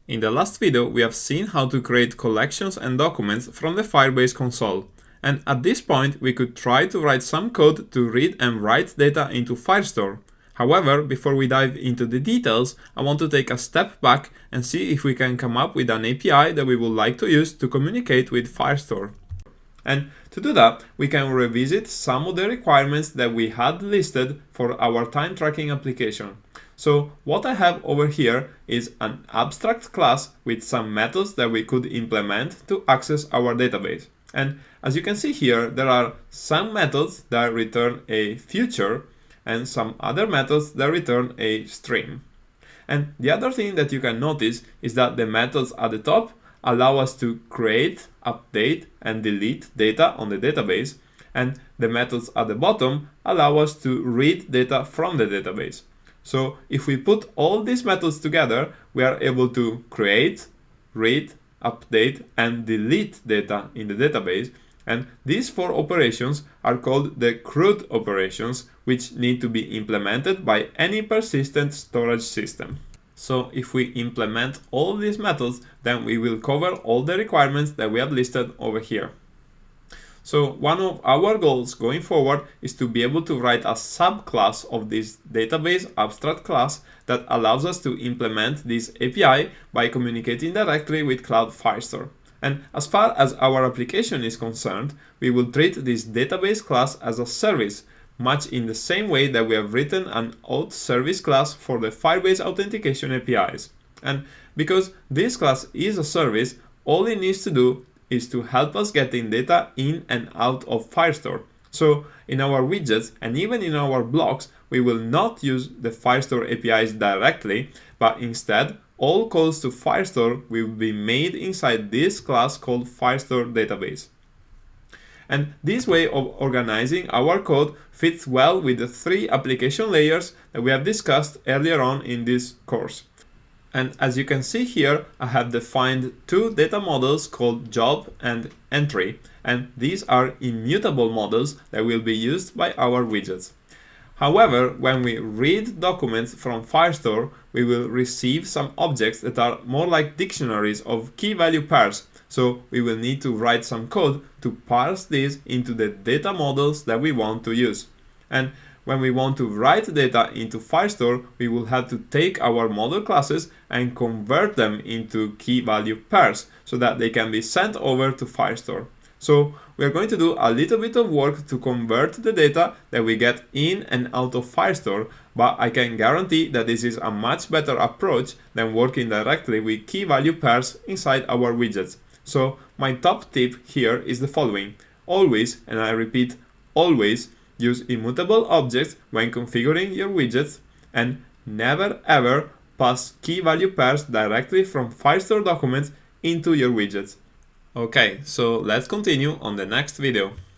In the last video, we have seen how to create collections and documents from the Firebase console. And at this point, we could try to write some code to read and write data into Firestore. However, before we dive into the details, I want to take a step back and see if we can come up with an API that we would like to use to communicate with Firestore. And to do that, we can revisit some of the requirements that we had listed for our time tracking application. So what I have over here is an abstract class with some methods that we could implement to access our database. And as you can see here, there are some methods that return a future and some other methods that return a stream. And the other thing that you can notice is that the methods at the top allow us to create, update, and delete data on the database, and the methods at the bottom allow us to read data from the database. So if we put all these methods together, we are able to create, read, update, and delete data in the database. And these four operations are called the CRUD operations, which need to be implemented by any persistent storage system. So if we implement all these methods, then we will cover all the requirements that we have listed over here. So one of our goals going forward is to be able to write a subclass of this database abstract class that allows us to implement this API by communicating directly with Cloud Firestore. And as far as our application is concerned, we will treat this database class as a service, much in the same way that we have written an auth service class for the Firebase authentication APIs. And because this class is a service, all it needs to do is to help us getting data in and out of Firestore. So in our widgets and even in our blocks, we will not use the Firestore APIs directly, but instead all calls to Firestore will be made inside this class called Firestore database. And this way of organizing our code fits well with the three application layers that we have discussed earlier on in this course. And as you can see here, I have defined two data models called job and entry, and these are immutable models that will be used by our widgets. However, when we read documents from Firestore, we will receive some objects that are more like dictionaries of key value pairs. So we will need to write some code to parse these into the data models that we want to use. And when we want to write data into Firestore, we will have to take our model classes and convert them into key value pairs so that they can be sent over to Firestore. So we are going to do a little bit of work to convert the data that we get in and out of Firestore, but I can guarantee that this is a much better approach than working directly with key value pairs inside our widgets. So my top tip here is the following. Always, and I repeat, always, use immutable objects when configuring your widgets, and never ever pass key value pairs directly from Firestore documents into your widgets. Okay, so let's continue on the next video.